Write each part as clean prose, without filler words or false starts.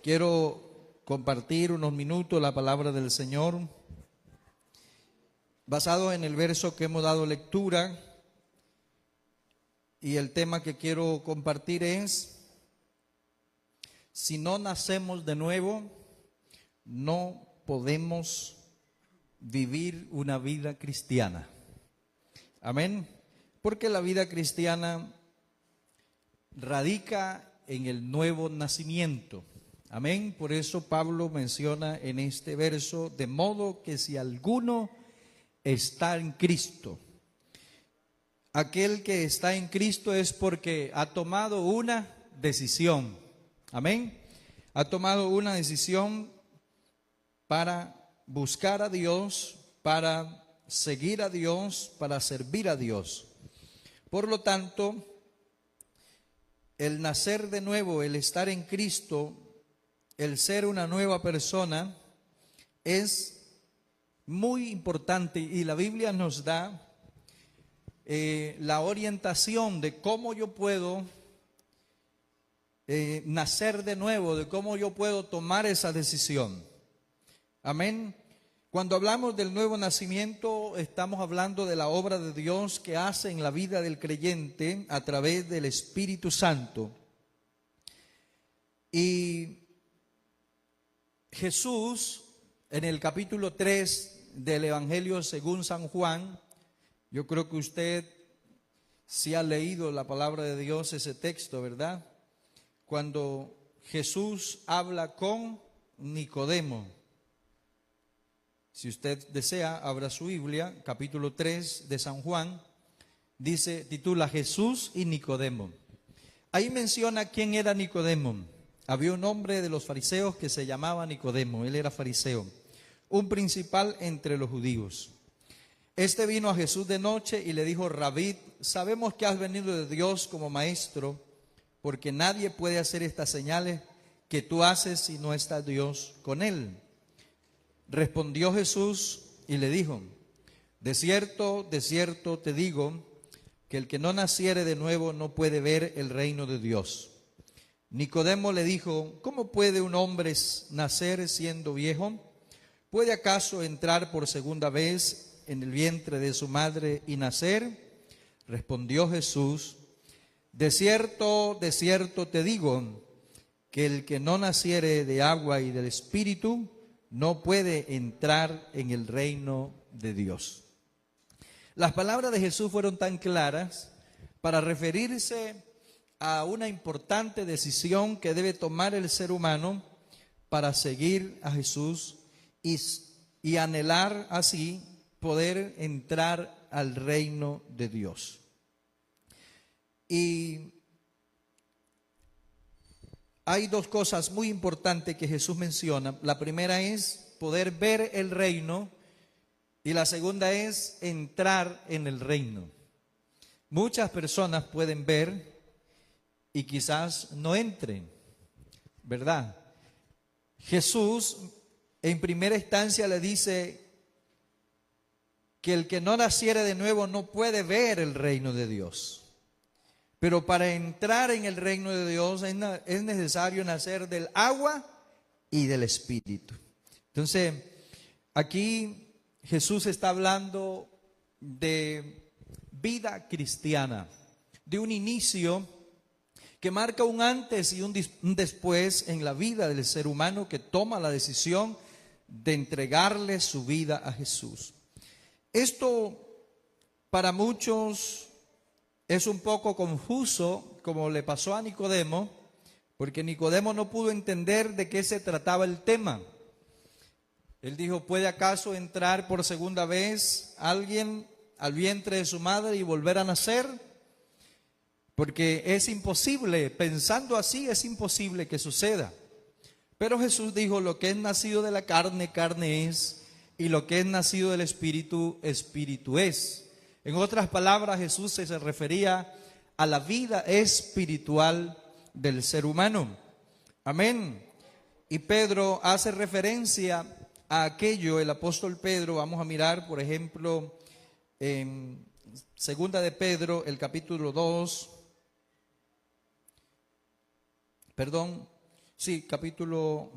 quiero compartir unos minutos la palabra del Señor, basado en el verso que hemos dado lectura, y el tema que quiero compartir es: si no nacemos de nuevo, no podemos vivir una vida cristiana. Amén. Porque la vida cristiana radica en el nuevo nacimiento. Amén. Por eso Pablo menciona en este verso: de modo que si alguno está en Cristo. Aquel que está en Cristo es porque ha tomado una decisión. Amén. Ha tomado una decisión para buscar a Dios, para seguir a Dios, para servir a Dios. Por lo tanto, el nacer de nuevo, el estar en Cristo, el ser una nueva persona, es muy importante, y la Biblia nos da la orientación de cómo yo puedo nacer de nuevo, de cómo yo puedo tomar esa decisión. Amén. Cuando hablamos del nuevo nacimiento, estamos hablando de la obra de Dios que hace en la vida del creyente a través del Espíritu Santo. Y Jesús, en el capítulo 3 del Evangelio según San Juan, yo creo que usted sí ha leído la palabra de Dios, ese texto, ¿verdad? Cuando Jesús habla con Nicodemo. Si usted desea, abra su Biblia, capítulo 3 de San Juan, titula Jesús y Nicodemo. Ahí menciona quién era Nicodemo. Había un hombre de los fariseos que se llamaba Nicodemo, él era fariseo, un principal entre los judíos. Este vino a Jesús de noche y le dijo: Rabí, sabemos que has venido de Dios como maestro, porque nadie puede hacer estas señales que tú haces si no está Dios con él. Respondió Jesús y le dijo: de cierto te digo, que el que no naciere de nuevo no puede ver el reino de Dios. Nicodemo le dijo: ¿cómo puede un hombre nacer siendo viejo? ¿Puede acaso entrar por segunda vez en el vientre de su madre y nacer? Respondió Jesús: de cierto te digo, que el que no naciere de agua y del Espíritu no puede entrar en el reino de Dios. Las palabras de Jesús fueron tan claras para referirse a una importante decisión que debe tomar el ser humano para seguir a Jesús y anhelar así poder entrar al reino de Dios. Y hay dos cosas muy importantes que Jesús menciona. La primera es poder ver el reino y la segunda es entrar en el reino. Muchas personas pueden ver y quizás no entren, ¿verdad? Jesús en primera instancia le dice que el que no naciere de nuevo no puede ver el reino de Dios. Pero para entrar en el reino de Dios es necesario nacer del agua y del Espíritu. Entonces, aquí Jesús está hablando de vida cristiana, de un inicio que marca un antes y un después en la vida del ser humano que toma la decisión de entregarle su vida a Jesús. Esto para muchos es un poco confuso, como le pasó a Nicodemo, porque Nicodemo no pudo entender de qué se trataba el tema. Él dijo: ¿puede acaso entrar por segunda vez alguien al vientre de su madre y volver a nacer? Porque es imposible, pensando así, es imposible que suceda. Pero Jesús dijo: lo que es nacido de la carne, carne es, y lo que es nacido del Espíritu, Espíritu es. En otras palabras, Jesús se refería a la vida espiritual del ser humano. Amén. Y Pedro hace referencia a aquello, el apóstol Pedro. Vamos a mirar, por ejemplo, en segunda de Pedro, el capítulo 2. Sí, capítulo...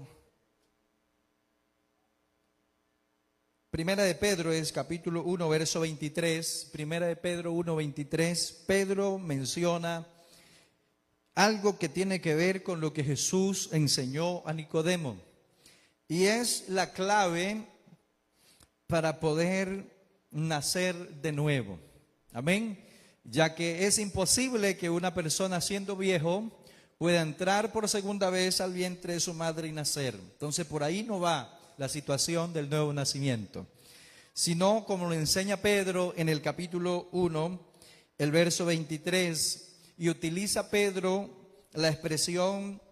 Primera de Pedro es capítulo 1, verso 23. Primera de Pedro 1, 23. Pedro menciona algo que tiene que ver con lo que Jesús enseñó a Nicodemo. Y es la clave para poder nacer de nuevo. Amén. Ya que es imposible que una persona siendo viejo pueda entrar por segunda vez al vientre de su madre y nacer. Entonces por ahí no va la situación del nuevo nacimiento, sino como lo enseña Pedro en el capítulo 1, el verso 23, y utiliza Pedro la expresión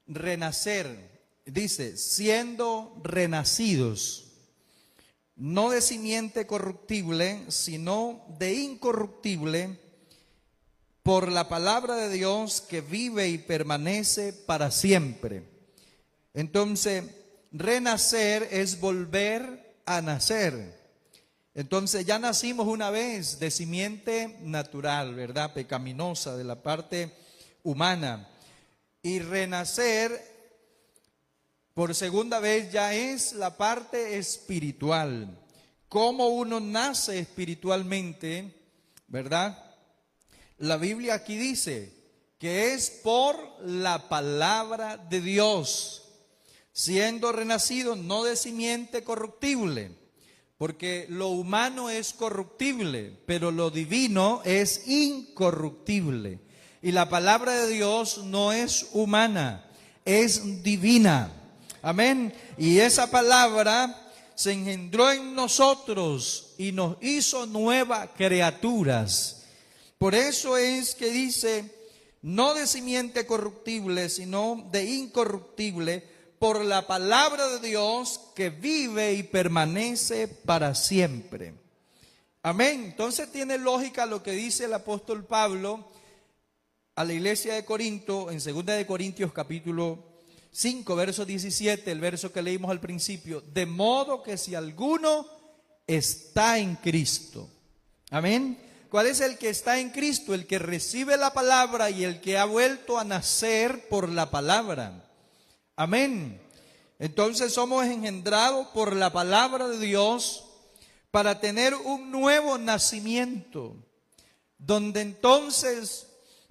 renacer. Dice, siendo renacidos, no de simiente corruptible, sino de incorruptible, por la palabra de Dios que vive y permanece para siempre. Entonces, renacer es volver a nacer. Entonces ya nacimos una vez de simiente natural, ¿verdad? Pecaminosa, de la parte humana. Y renacer por segunda vez ya es la parte espiritual. Cómo uno nace espiritualmente, ¿verdad? La Biblia aquí dice que es por la palabra de Dios, siendo renacido no de simiente corruptible, porque lo humano es corruptible, pero lo divino es incorruptible. Y la palabra de Dios no es humana, es divina. Amén. Y esa palabra se engendró en nosotros y nos hizo nuevas criaturas. Por eso es que dice, no de simiente corruptible, sino de incorruptible, por la palabra de Dios que vive y permanece para siempre. Amén. Entonces tiene lógica lo que dice el apóstol Pablo a la iglesia de Corinto, en 2 de Corintios capítulo 5, verso 17, el verso que leímos al principio, de modo que si alguno está en Cristo. Amén. ¿Cuál es el que está en Cristo? El que recibe la palabra y el que ha vuelto a nacer por la palabra. Amén. Entonces somos engendrados por la palabra de Dios para tener un nuevo nacimiento, donde entonces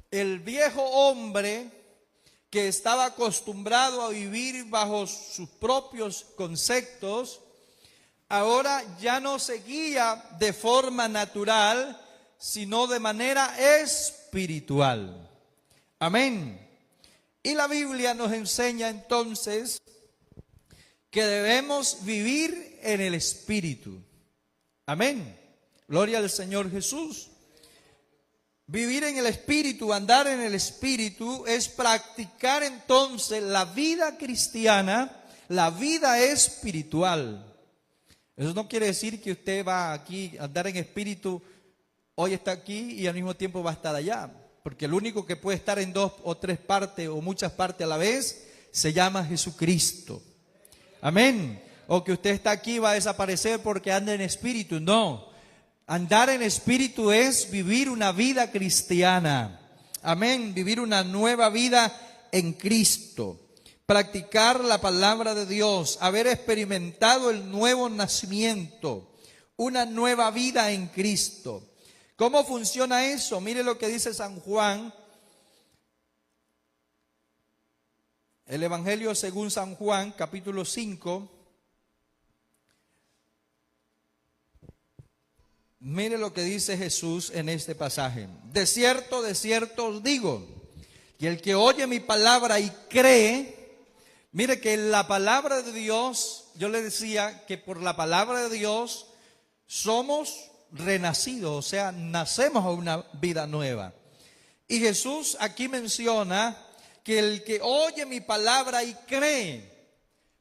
el viejo hombre que estaba acostumbrado a vivir bajo sus propios conceptos, ahora ya no se guía de forma natural, sino de manera espiritual. Amén. Y la Biblia nos enseña entonces que debemos vivir en el Espíritu. Amén. Gloria al Señor Jesús. Vivir en el Espíritu, andar en el Espíritu, es practicar entonces la vida cristiana, la vida espiritual. Eso no quiere decir que usted va aquí a andar en espíritu, hoy está aquí y al mismo tiempo va a estar allá. Porque el único que puede estar en 2 o 3 partes o muchas partes a la vez se llama Jesucristo. Amén. O que usted está aquí y va a desaparecer porque anda en espíritu. No. Andar en espíritu es vivir una vida cristiana. Amén. Vivir una nueva vida en Cristo. Practicar la palabra de Dios. Haber experimentado el nuevo nacimiento. Una nueva vida en Cristo. ¿Cómo funciona eso? Mire lo que dice San Juan. El Evangelio según San Juan, capítulo 5. Mire lo que dice Jesús en este pasaje. De cierto os digo, que el que oye mi palabra y cree, mire que la palabra de Dios, yo le decía que por la palabra de Dios somos renacidos, o sea, nacemos a una vida nueva. Y Jesús aquí menciona que el que oye mi palabra y cree.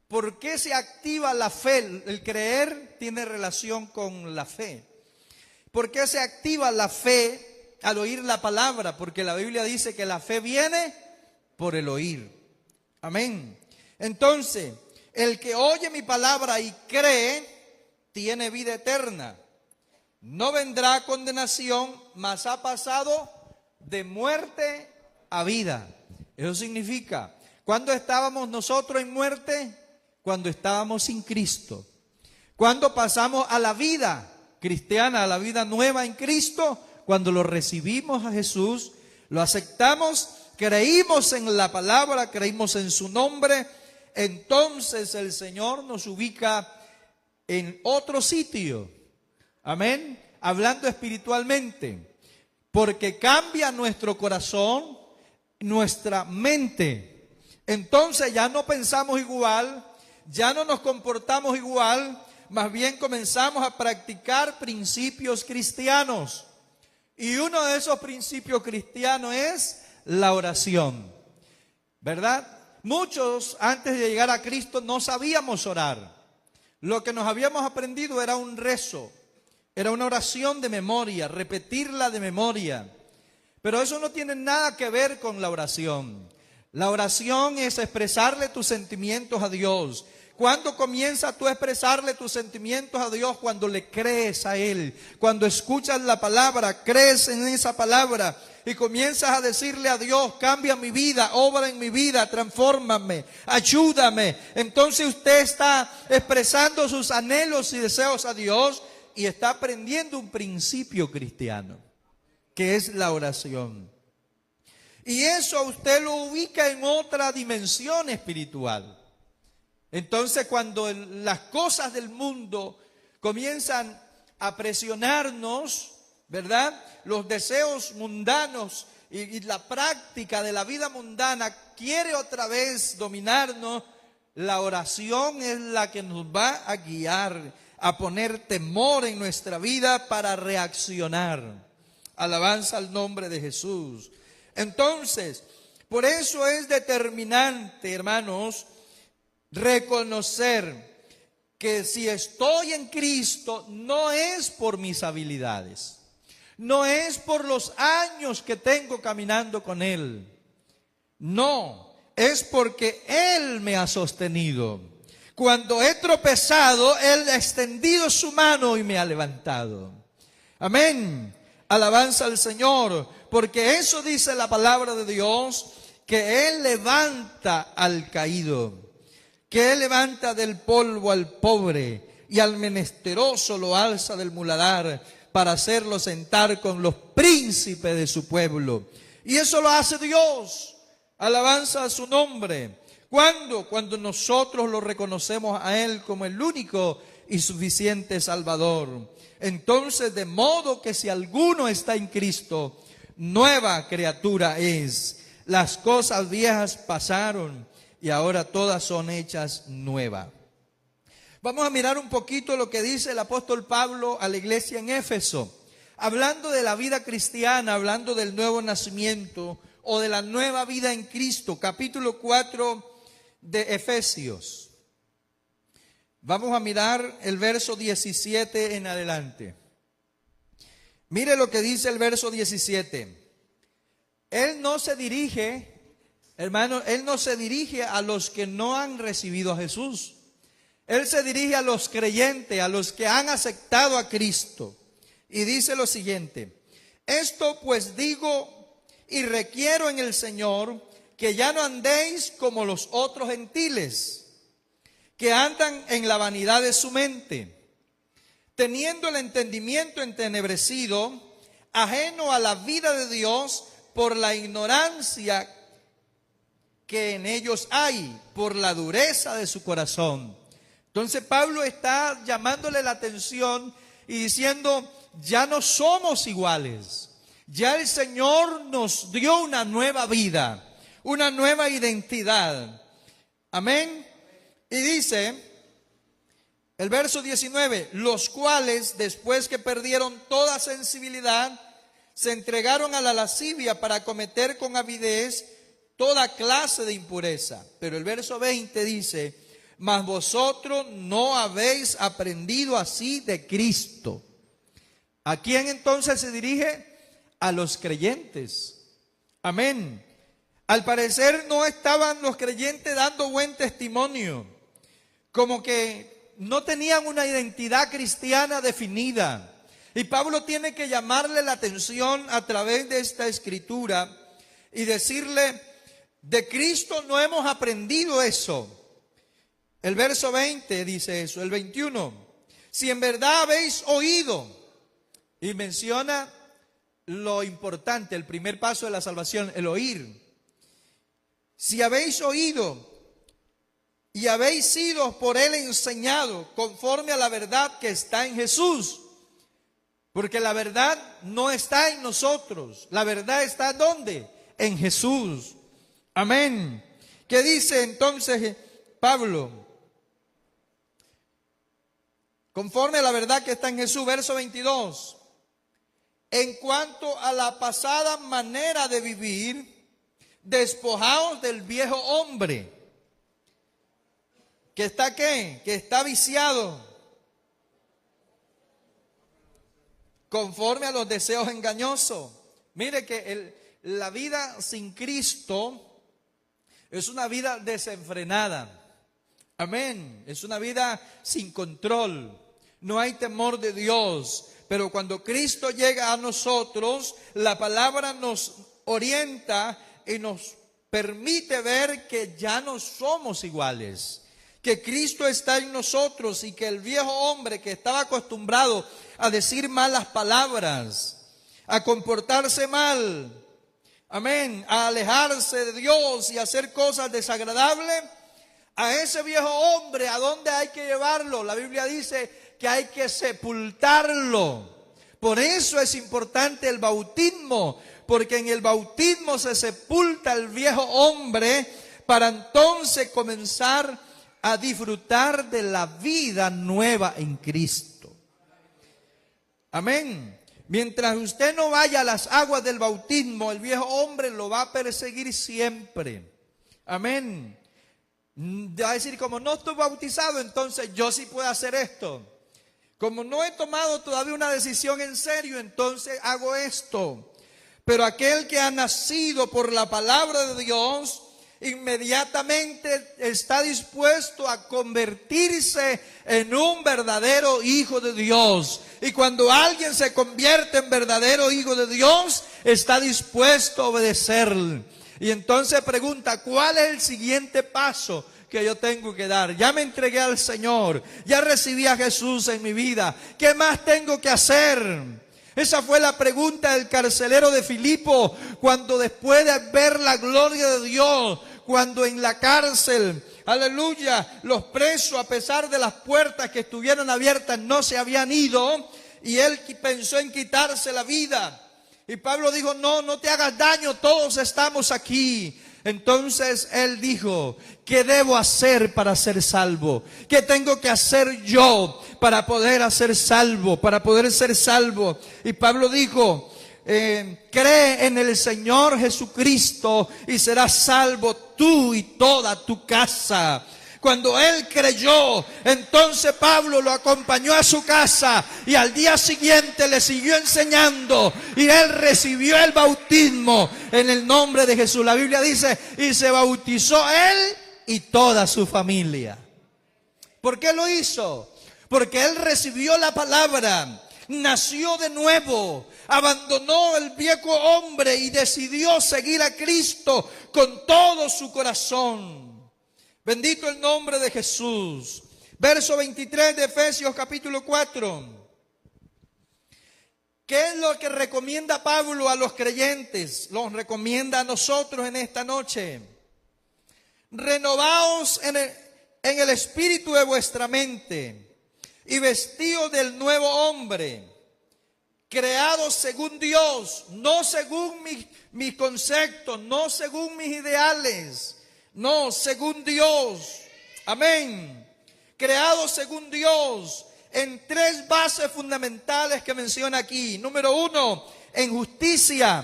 ¿Por qué se activa la fe? El creer tiene relación con la fe. ¿Por qué se activa la fe al oír la palabra? Porque la Biblia dice que la fe viene por el oír. Amén. Entonces, el que oye mi palabra y cree, tiene vida eterna. No vendrá a condenación, mas ha pasado de muerte a vida. Eso significa, ¿Cuándo estábamos nosotros en muerte? Cuando estábamos sin Cristo. ¿Cuándo pasamos a la vida cristiana, a la vida nueva en Cristo? Cuando lo recibimos a Jesús, lo aceptamos, creímos en la palabra, creímos en su nombre, entonces el Señor nos ubica en otro sitio. Amén. Hablando espiritualmente, porque cambia nuestro corazón, nuestra mente. Entonces ya no pensamos igual, ya no nos comportamos igual, más bien comenzamos a practicar principios cristianos. Y uno de esos principios cristianos es la oración, ¿verdad? Muchos antes de llegar a Cristo no sabíamos orar. Lo que nos habíamos aprendido era un rezo, era una oración de memoria, repetirla de memoria. Pero eso no tiene nada que ver con la oración. La oración es expresarle tus sentimientos a Dios. ¿Cuándo comienzas tú a expresarle tus sentimientos a Dios? Cuando le crees a Él. Cuando escuchas la palabra, crees en esa palabra y comienzas a decirle a Dios: cambia mi vida, obra en mi vida, transfórmame, ayúdame. Entonces usted está expresando sus anhelos y deseos a Dios y está aprendiendo un principio cristiano, que es la oración. Y eso usted lo ubica en otra dimensión espiritual. Entonces, cuando las cosas del mundo comienzan a presionarnos, ¿verdad? Los deseos mundanos y la práctica de la vida mundana quiere otra vez dominarnos, la oración es la que nos va a guiar, a poner temor en nuestra vida para reaccionar. Alabanza al nombre de Jesús. Entonces, por eso es determinante, hermanos, reconocer que si estoy en Cristo no es por mis habilidades, no es por los años que tengo caminando con Él, no, es porque Él me ha sostenido. Cuando he tropezado, Él ha extendido su mano y me ha levantado. Amén. Alabanza al Señor, porque eso dice la palabra de Dios, que Él levanta al caído, que Él levanta del polvo al pobre y al menesteroso lo alza del muladar para hacerlo sentar con los príncipes de su pueblo. Y eso lo hace Dios. Alabanza a su nombre. ¿Cuándo? Cuando nosotros lo reconocemos a Él como el único y suficiente Salvador. Entonces, de modo que si alguno está en Cristo, nueva criatura es. Las cosas viejas pasaron y ahora todas son hechas nuevas. Vamos a mirar un poquito lo que dice el apóstol Pablo a la iglesia en Éfeso, hablando de la vida cristiana, hablando del nuevo nacimiento o de la nueva vida en Cristo. Capítulo 4 de Efesios. Vamos a mirar el verso 17 en adelante. Mire lo que dice el verso 17. Él no se dirige, hermano, Él no se dirige a los que no han recibido a Jesús. Él se dirige a los creyentes, a los que han aceptado a Cristo. Y dice lo siguiente: esto pues digo y requiero en el Señor, que ya no andéis como los otros gentiles, que andan en la vanidad de su mente, teniendo el entendimiento entenebrecido, ajeno a la vida de Dios, por la ignorancia que en ellos hay, por la dureza de su corazón. Entonces Pablo está llamándole la atención y diciendo: ya no somos iguales, ya el Señor nos dio una nueva vida, una nueva identidad. Amén. Y dice el verso 19: los cuales, después que perdieron toda sensibilidad, se entregaron a la lascivia para cometer con avidez toda clase de impureza. Pero el verso 20 dice: mas vosotros no habéis aprendido así de Cristo. ¿A quién entonces se dirige? A los creyentes. Amén. Al parecer no estaban los creyentes dando buen testimonio, como que no tenían una identidad cristiana definida. Y Pablo tiene que llamarle la atención a través de esta escritura y decirle: De Cristo no hemos aprendido eso. El verso 20 dice eso, el 21. Si en verdad habéis oído, y menciona lo importante, el primer paso de la salvación, el oír. Si habéis oído y habéis sido por Él enseñado conforme a la verdad que está en Jesús. Porque la verdad no está en nosotros. La verdad está ¿dónde? En Jesús. Amén. ¿Qué dice entonces Pablo? Conforme a la verdad que está en Jesús, verso 22. En cuanto a la pasada manera de vivir, despojaos del viejo hombre. ¿Que está qué? Que está viciado conforme a los deseos engañosos. Mire que la vida sin Cristo es una vida desenfrenada. Amén. Es una vida sin control. No hay temor de Dios. Pero cuando Cristo llega a nosotros, la palabra nos orienta y nos permite ver que ya no somos iguales. Que Cristo está en nosotros y que el viejo hombre que estaba acostumbrado a decir malas palabras, a comportarse mal, amén, a alejarse de Dios y a hacer cosas desagradables, a ese viejo hombre, ¿a dónde hay que llevarlo? La Biblia dice que hay que sepultarlo. Por eso es importante el bautismo, porque en el bautismo se sepulta el viejo hombre para entonces comenzar a disfrutar de la vida nueva en Cristo. Amén. Mientras usted no vaya a las aguas del bautismo, el viejo hombre lo va a perseguir siempre. Amén. Va a decir, como no estoy bautizado, entonces yo sí puedo hacer esto. Como no he tomado todavía una decisión en serio, entonces hago esto. Pero aquel que ha nacido por la palabra de Dios, inmediatamente está dispuesto a convertirse en un verdadero hijo de Dios. Y cuando alguien se convierte en verdadero hijo de Dios, está dispuesto a obedecerle. Y entonces pregunta, ¿cuál es el siguiente paso que yo tengo que dar? Ya me entregué al Señor, ya recibí a Jesús en mi vida. ¿Qué más tengo que hacer? Esa fue la pregunta del carcelero de Filipo, cuando después de ver la gloria de Dios, cuando en la cárcel, aleluya, los presos, a pesar de las puertas que estuvieron abiertas, no se habían ido, y él pensó en quitarse la vida. Y Pablo dijo, no te hagas daño, todos estamos aquí. Entonces él dijo, ¿qué debo hacer para ser salvo? ¿Qué tengo que hacer yo para poder ser salvo? Para poder ser salvo. Y Pablo dijo, cree en el Señor Jesucristo y serás salvo tú y toda tu casa. Cuando él creyó, entonces Pablo lo acompañó a su casa y al día siguiente le siguió enseñando y él recibió el bautismo en el nombre de Jesús. La Biblia dice, y se bautizó él y toda su familia. ¿Por qué lo hizo? Porque él recibió la palabra, nació de nuevo, abandonó el viejo hombre y decidió seguir a Cristo con todo su corazón. Bendito el nombre de Jesús. Verso 23 de Efesios capítulo 4. ¿Qué es lo que recomienda Pablo a los creyentes? Los recomienda a nosotros en esta noche. Renovaos en el espíritu de vuestra mente y vestidos del nuevo hombre, creados según Dios, no según mis conceptos, no según mis ideales, no, según Dios. Amén. Creados según Dios en tres bases fundamentales que menciona aquí. Número 1, en justicia.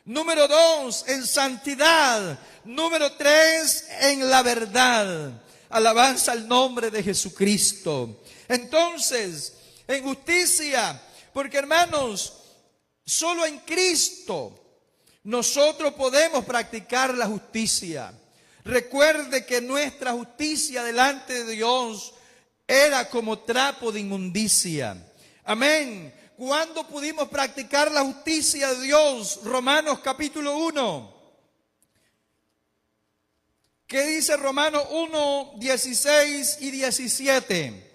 Número 2, en santidad. Número 3, en la verdad. Alabanza al nombre de Jesucristo. Entonces, en justicia, porque hermanos, solo en Cristo nosotros podemos practicar la justicia. Recuerde que nuestra justicia delante de Dios era como trapo de inmundicia. Amén. ¿Cuándo pudimos practicar la justicia de Dios? Romanos capítulo 1. ¿Qué dice Romanos 1, 16 y 17?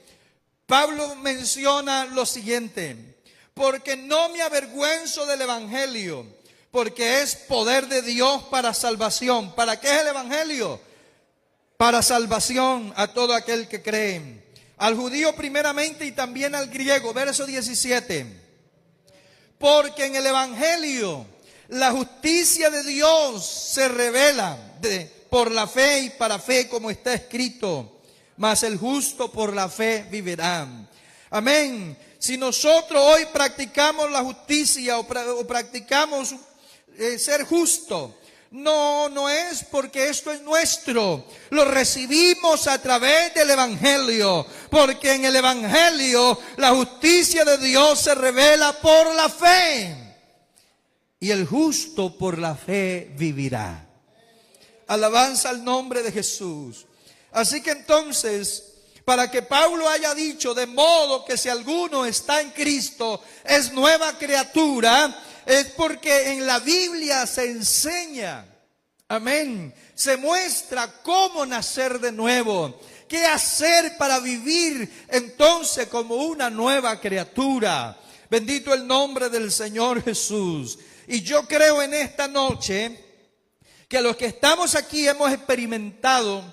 Pablo menciona lo siguiente: porque no me avergüenzo del evangelio, porque es poder de Dios para salvación. ¿Para qué es el evangelio? Para salvación a todo aquel que cree. Al judío primeramente y también al griego. Verso 17. Porque en el evangelio la justicia de Dios se revela por la fe y para fe, como está escrito: mas el justo por la fe vivirá. Amén. Si nosotros hoy practicamos la justicia o practicamos ser justo, no es porque esto es nuestro. Lo recibimos a través del evangelio, porque en el evangelio la justicia de Dios se revela por la fe, y el justo por la fe vivirá. Alabanza al nombre de Jesús. Así que entonces, para que Pablo haya dicho: de modo que si alguno está en Cristo, es nueva criatura, es porque en la Biblia se enseña, amén, se muestra cómo nacer de nuevo, qué hacer para vivir entonces como una nueva criatura. Bendito el nombre del Señor Jesús. Y yo creo en esta noche que los que estamos aquí hemos experimentado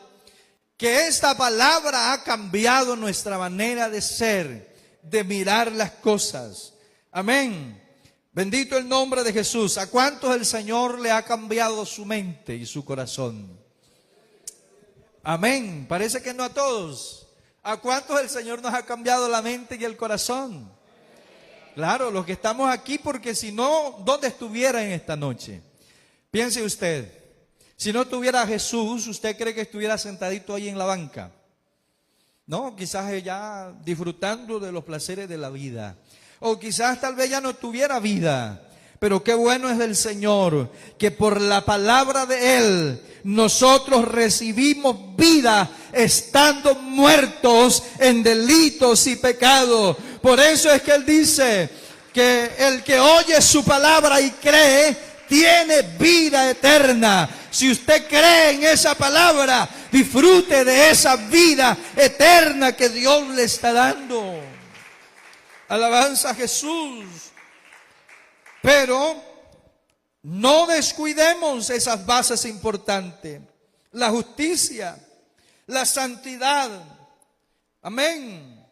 que esta palabra ha cambiado nuestra manera de ser, de mirar las cosas. Amén. Bendito el nombre de Jesús. ¿A cuántos el Señor le ha cambiado su mente y su corazón? Amén. Parece que no a todos. ¿A cuántos el Señor nos ha cambiado la mente y el corazón? Claro, los que estamos aquí, porque si no, ¿dónde estuviera en esta noche? Piense usted, si no tuviera Jesús, ¿usted cree que estuviera sentadito ahí en la banca? No, quizás ya disfrutando de los placeres de la vida. O quizás tal vez ya no tuviera vida. Pero qué bueno es del Señor, que por la palabra de Él nosotros recibimos vida estando muertos en delitos y pecados. Por eso es que Él dice que el que oye su palabra y cree tiene vida eterna. Si usted cree en esa palabra, disfrute de esa vida eterna que Dios le está dando. Alabanza a Jesús. Pero no descuidemos esas bases importantes: la justicia, la santidad. Amén.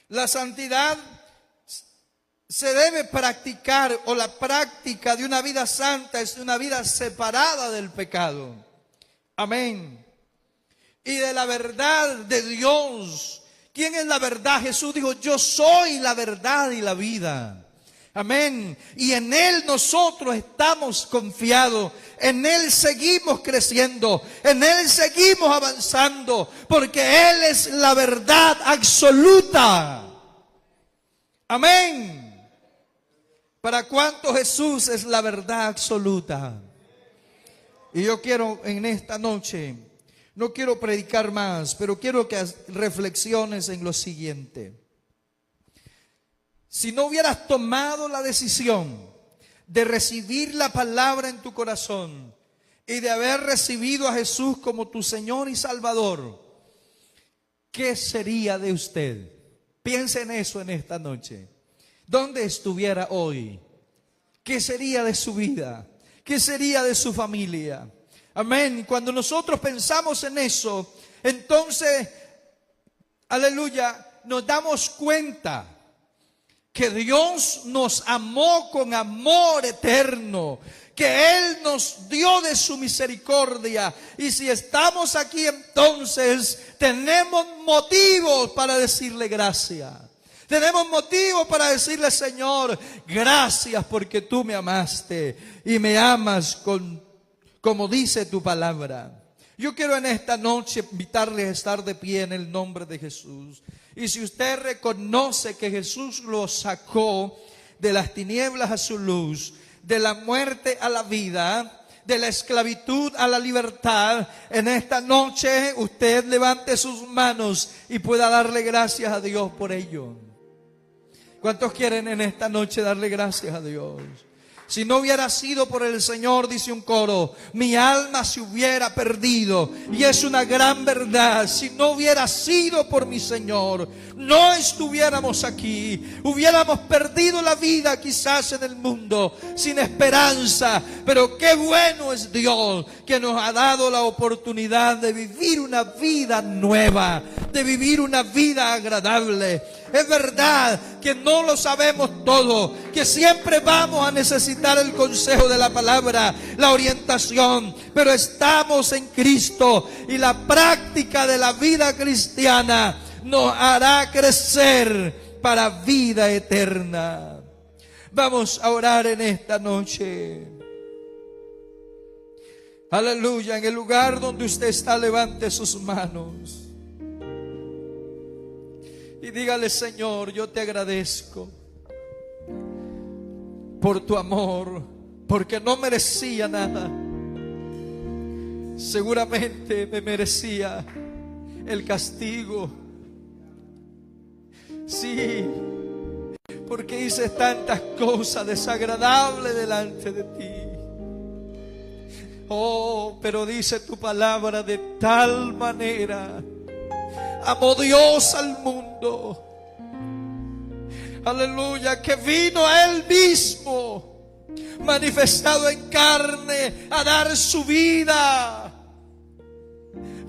La santidad se debe practicar, o la práctica de una vida santa es una vida separada del pecado. Amén. Y de la verdad de Dios. ¿Quién es la verdad? Jesús dijo: yo soy la verdad y la vida. Amén. Y en Él nosotros estamos confiados. En Él seguimos creciendo. En Él seguimos avanzando. Porque Él es la verdad absoluta. Amén. ¿Para cuánto Jesús es la verdad absoluta? Y yo quiero en esta noche, no quiero predicar más, pero quiero que reflexiones en lo siguiente. Si no hubieras tomado la decisión de recibir la palabra en tu corazón y de haber recibido a Jesús como tu Señor y Salvador, ¿qué sería de usted? Piensa en eso en esta noche. ¿Dónde estuviera hoy? ¿Qué sería de su vida? ¿Qué sería de su familia? Amén. Cuando nosotros pensamos en eso, entonces, aleluya, nos damos cuenta que Dios nos amó con amor eterno, que Él nos dio de su misericordia. Y si estamos aquí, entonces tenemos motivos para decirle gracias. Tenemos motivos para decirle: Señor, gracias porque tú me amaste y me amas como dice tu palabra. Yo quiero en esta noche invitarles a estar de pie en el nombre de Jesús. Y si usted reconoce que Jesús lo sacó de las tinieblas a su luz, de la muerte a la vida, de la esclavitud a la libertad, en esta noche usted levante sus manos y pueda darle gracias a Dios por ello. ¿Cuántos quieren en esta noche darle gracias a Dios? Si no hubiera sido por el Señor, dice un coro, mi alma se hubiera perdido. Y es una gran verdad. Si no hubiera sido por mi Señor, no estuviéramos aquí. Hubiéramos perdido la vida quizás en el mundo, sin esperanza. Pero qué bueno es Dios, que nos ha dado la oportunidad de vivir una vida nueva, de vivir una vida agradable. Es verdad que no lo sabemos todo, que siempre vamos a necesitar el consejo de la palabra, la orientación, pero estamos en Cristo y la práctica de la vida cristiana nos hará crecer para vida eterna. Vamos a orar en esta noche. Aleluya. En el lugar donde usted está, levante sus manos y dígale: Señor, yo te agradezco por tu amor, porque no merecía nada. Seguramente me merecía el castigo. Sí, porque hice tantas cosas desagradables delante de ti. Oh, pero dice tu palabra: de tal manera amó Dios al mundo, aleluya, que vino a Él mismo, manifestado en carne, a dar su vida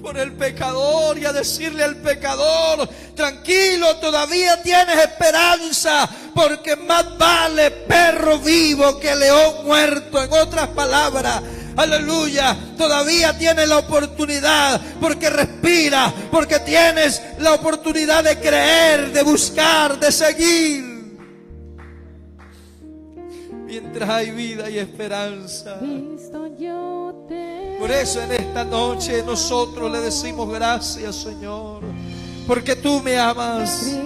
por el pecador, y a decirle al pecador: tranquilo, todavía tienes esperanza, porque más vale perro vivo que león muerto. En otras palabras, aleluya, todavía tienes la oportunidad, porque respira, porque tienes la oportunidad de creer, de buscar, de seguir. Mientras hay vida y esperanza. Por eso en esta noche nosotros le decimos: gracias, Señor, porque tú me amas,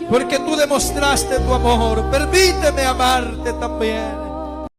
porque tú demostraste tu amor. Permíteme amarte también.